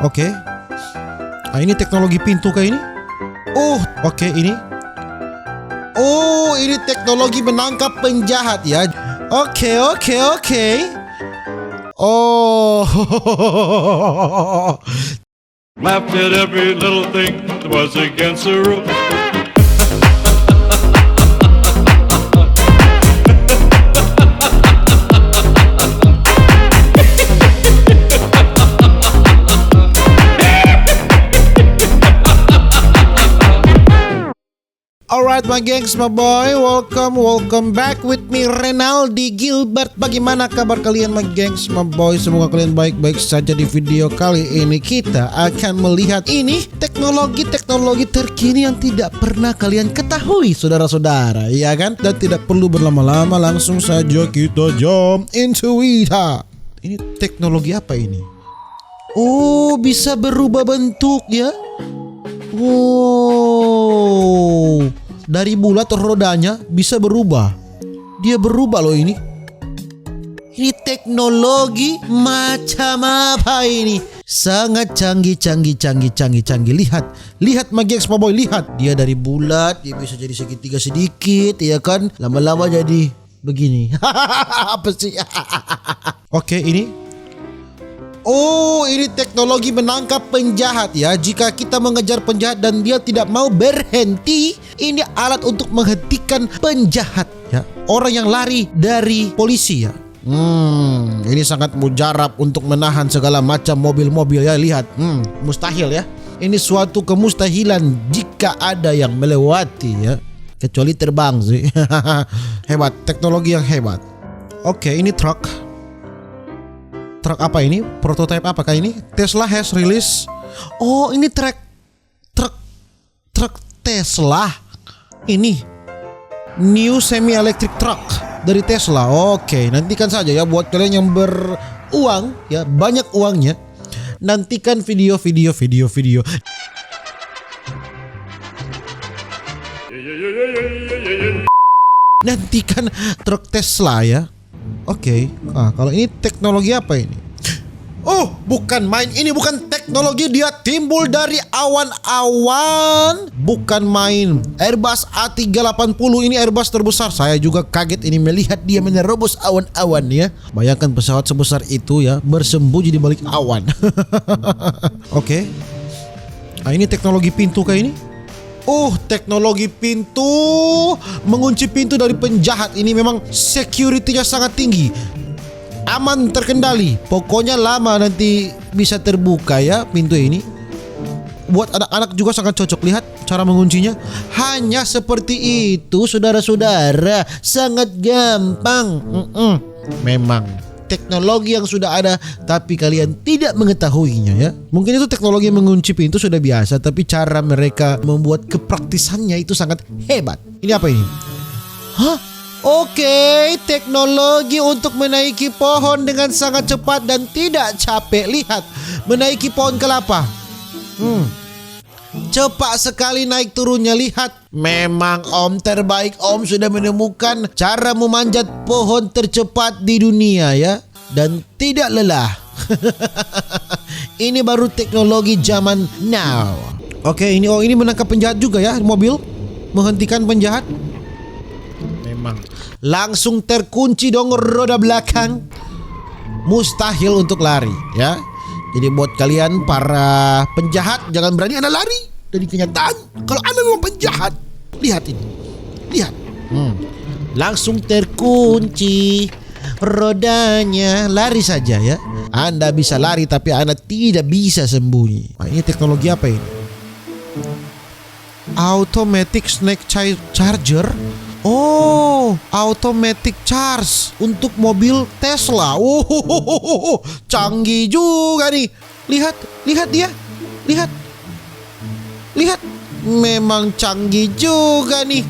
Oke. Ini teknologi pintu kayak ini. Oh, oke ini. Oh, ini teknologi menangkap penjahat ya. Oke. Oh. Laughed at every little thing that was against the rules. Alright my gengs, my boy, welcome back with me Renaldi Gilbert. Bagaimana kabar kalian my gengs, my boy? Semoga kalian baik-baik saja. Di video kali ini kita akan melihat ini teknologi terkini yang tidak pernah kalian ketahui, saudara-saudara, ya kan? Dan tidak perlu berlama-lama, langsung saja kita jump into it. Ini teknologi apa ini? Oh, bisa berubah bentuk ya. Wow, dari bulat rodanya bisa berubah. Dia berubah loh ini. Ini teknologi macam apa ini? Sangat canggih. Lihat my gengs, my boy, lihat. Dia dari bulat, dia bisa jadi segitiga sedikit, ya kan? Lama-lama jadi begini. Apa sih? Oke, ini. Oh, ini teknologi menangkap penjahat ya. Jika kita mengejar penjahat dan dia tidak mau berhenti, ini alat untuk menghentikan penjahat ya. Orang yang lari dari polisi ya. Ini sangat mujarab untuk menahan segala macam mobil-mobil ya. Lihat, mustahil ya. Ini suatu kemustahilan jika ada yang melewati ya. Kecuali terbang sih. Hebat, teknologi yang hebat. Oke, ini truk. Truk apa ini? Prototipe apakah ini? Tesla has release. Oh, ini truk Tesla. Ini new semi electric truck dari Tesla. Oke, nantikan saja ya buat kalian yang beruang ya, banyak uangnya. Nantikan video. Nantikan truk Tesla ya. Oke. Kalau ini teknologi apa ini? Oh, bukan main. Ini bukan teknologi, dia timbul dari awan-awan. Bukan main. Airbus A380 ini Airbus terbesar. Saya juga kaget ini melihat dia menerobos awan-awan ya. Bayangkan pesawat sebesar itu ya bersembunyi di balik awan. Oke. Ini teknologi pintu kayak ini. Oh, teknologi pintu mengunci pintu dari penjahat. Ini memang security-nya sangat tinggi. Aman, terkendali. Pokoknya lama nanti bisa terbuka ya pintu ini. Buat anak-anak juga sangat cocok. Lihat cara menguncinya. Hanya seperti itu, saudara-saudara. Sangat gampang. Memang teknologi yang sudah ada tapi kalian tidak mengetahuinya ya. Mungkin itu teknologi mengunci pintu sudah biasa, tapi cara mereka membuat kepraktisannya itu sangat hebat. Ini apa ini? Hah? Oke, teknologi untuk menaiki pohon dengan sangat cepat dan tidak capek. Lihat, menaiki pohon kelapa. Cepat sekali naik turunnya, lihat. Memang Om terbaik. Om sudah menemukan cara memanjat pohon tercepat di dunia ya. Dan tidak lelah. Ini baru teknologi zaman now. Oke, ini menangkap penjahat juga ya, mobil. Menghentikan penjahat. Memang langsung terkunci dong roda belakang. Mustahil untuk lari ya. Jadi buat kalian para penjahat, jangan berani Anda lari dari kenyataan. Kalau Anda memang penjahat, lihat ini. Lihat. Langsung terkunci rodanya. Lari saja ya. Anda bisa lari tapi Anda tidak bisa sembunyi. Ini teknologi apa ini? Automatic snake charger. Oh, automatic charge untuk mobil Tesla. Canggih juga nih. Lihat dia. Lihat. Memang canggih juga nih.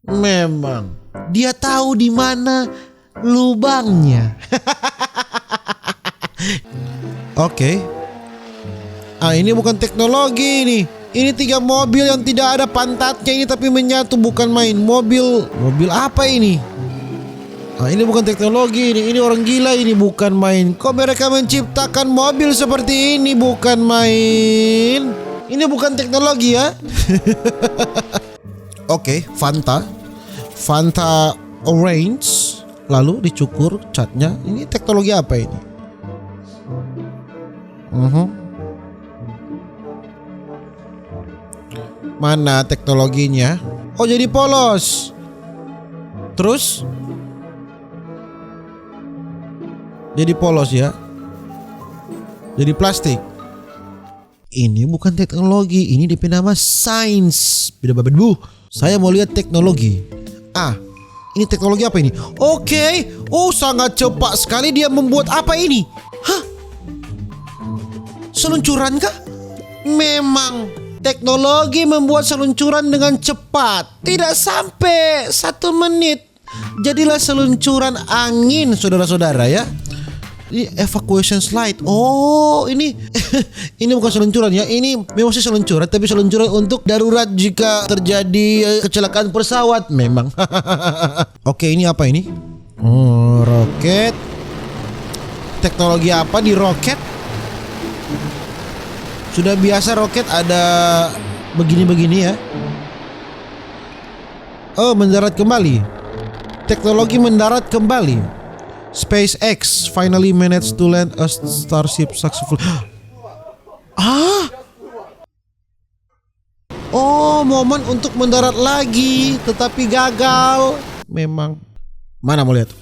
Memang dia tahu di mana lubangnya. Oke. Ini bukan teknologi nih. Ini 3 mobil yang tidak ada pantatnya ini tapi menyatu, bukan main. Mobil apa ini? Nah, ini bukan teknologi, ini orang gila, ini bukan main. Kok mereka menciptakan mobil seperti ini? Bukan main. Ini bukan teknologi ya. Oke, Fanta orange, lalu dicukur catnya. Ini teknologi apa ini? Mana teknologinya? Oh, jadi polos. Terus jadi polos ya. Jadi plastik. Ini bukan teknologi, ini DP nama sains. Beda babedu. Saya mau lihat teknologi. Ini teknologi apa ini? Oke. Oh, sangat cepat sekali dia membuat apa ini? Hah? Seluncuran kah? Memang teknologi membuat seluncuran dengan cepat. Tidak sampai 1 menit. Jadilah seluncuran angin, saudara-saudara ya. Ini evacuation slide. Oh, ini ini bukan seluncuran ya. Ini memang sih seluncuran, tapi seluncuran untuk darurat jika terjadi kecelakaan pesawat memang. Oke, ini apa ini? Roket. Teknologi apa di roket? Sudah biasa roket ada begini-begini ya. Oh, mendarat kembali. Teknologi mendarat kembali. SpaceX finally managed to land a Starship successfully. Oh, momen untuk mendarat lagi, tetapi gagal. Memang. Mana mau lihat?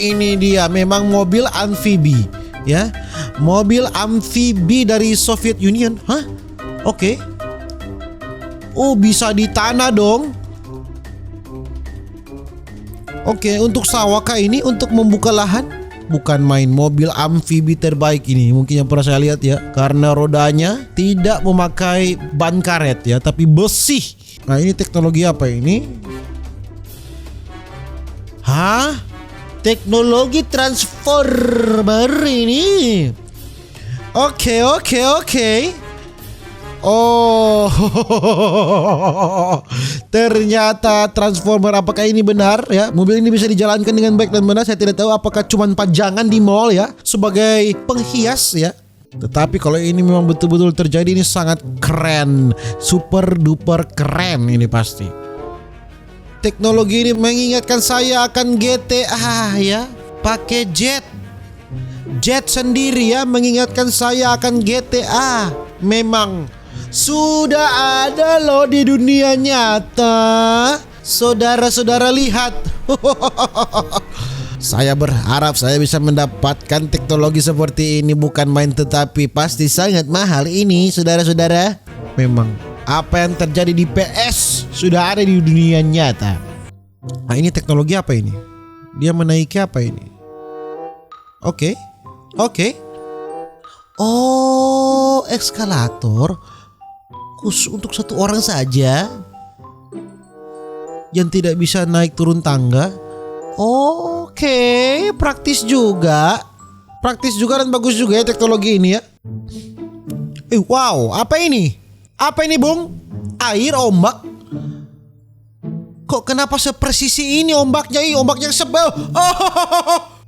Ini dia, memang mobil amfibi, ya. Mobil amfibi dari Soviet Union. Oke. Oh, bisa di tanah dong. Oke, untuk sawaka ini untuk membuka lahan. Bukan main, mobil amfibi terbaik ini. Mungkin yang pernah saya lihat ya. Karena rodanya tidak memakai ban karet ya, tapi besi. Nah, ini teknologi apa ini? Teknologi transformer ini. Oke. Oh, ternyata transformer. Apakah ini benar ya? Mobil ini bisa dijalankan dengan baik dan benar. Saya tidak tahu apakah cuma pajangan di mall ya, sebagai penghias ya. Tetapi kalau ini memang betul-betul terjadi, ini sangat keren, super duper keren ini pasti. Teknologi ini mengingatkan saya akan GTA ya, pakai jet sendiri ya, mengingatkan saya akan GTA. Memang sudah ada loh di dunia nyata. Saudara-saudara lihat. Saya berharap saya bisa mendapatkan teknologi seperti ini. Bukan main, tetapi pasti sangat mahal ini, saudara-saudara. Memang apa yang terjadi di PS sudah ada di dunia nyata. Nah, ini teknologi apa ini? Dia menaiki apa ini? Oke. Oh, eskalator khusus untuk 1 orang saja yang tidak bisa naik turun tangga. Oke, praktis juga dan bagus juga ya teknologi ini ya. Wow, apa ini? Bung? Air, ombak. Kok kenapa sepresisi ini ombaknya? Ombaknya sebel.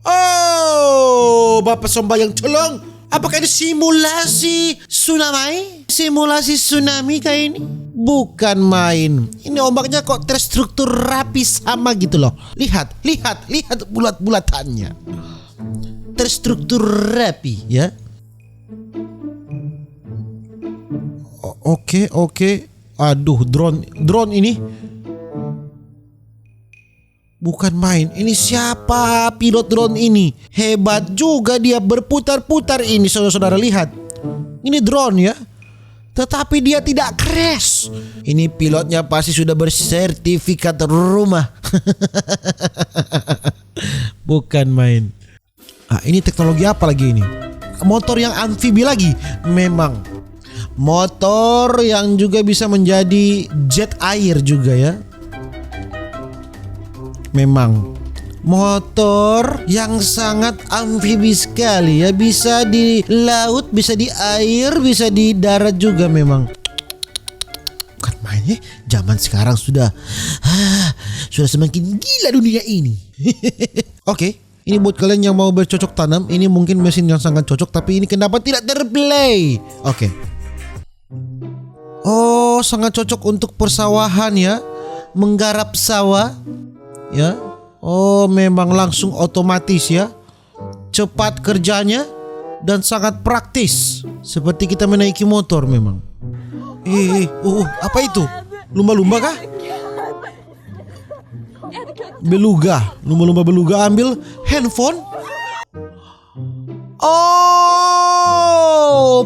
Oh, Bapak Sombayang colong. Apakah ini simulasi tsunami? Simulasi tsunami kayak ini? Bukan main. Ini ombaknya kok terstruktur rapi sama gitu loh. Lihat bulat-bulatannya. Terstruktur rapi ya. Oke. Aduh, drone ini. Bukan main. Ini siapa pilot drone ini? Hebat juga dia, berputar-putar ini, saudara-saudara lihat. Ini drone ya. Tetapi dia tidak crash. Ini pilotnya pasti sudah bersertifikat rumah. Bukan main. Ini teknologi apa lagi ini? Motor yang amfibi lagi. Memang. Motor yang juga bisa menjadi jet air juga ya. Memang motor yang sangat amfibi sekali ya, bisa di laut, bisa di air, bisa di darat juga memang. Bukan main ya, Zaman sekarang sudah semakin gila dunia ini. Oke, ini buat kalian yang mau bercocok tanam, ini mungkin mesin yang sangat cocok, tapi ini kenapa tidak terplay? Oke. Oh, sangat cocok untuk persawahan ya, menggarap sawah, ya. Oh, memang langsung otomatis ya, cepat kerjanya dan sangat praktis, seperti kita menaiki motor memang. Apa itu? Lumba-lumba kah? Beluga, lumba-lumba beluga ambil handphone. Oh,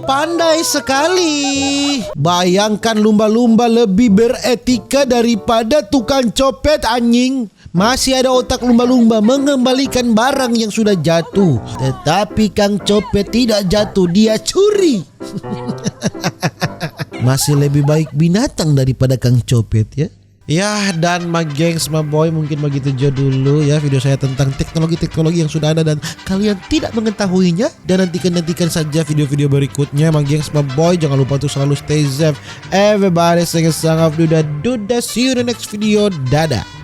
pandai sekali. Bayangkan lumba-lumba lebih beretika daripada tukang copet anjing. Masih ada otak lumba-lumba mengembalikan barang yang sudah jatuh. Tetapi Kang Copet tidak jatuh, dia curi. Masih lebih baik binatang daripada Kang Copet ya. Ya, dan my gengs, my boy, mungkin begitu aja dulu ya video saya tentang teknologi-teknologi yang sudah ada dan kalian tidak mengetahuinya. Dan nantikan saja video-video berikutnya, my gengs, my boy. Jangan lupa untuk selalu stay safe. Everybody, stay safe. See you in the next video. Dadah.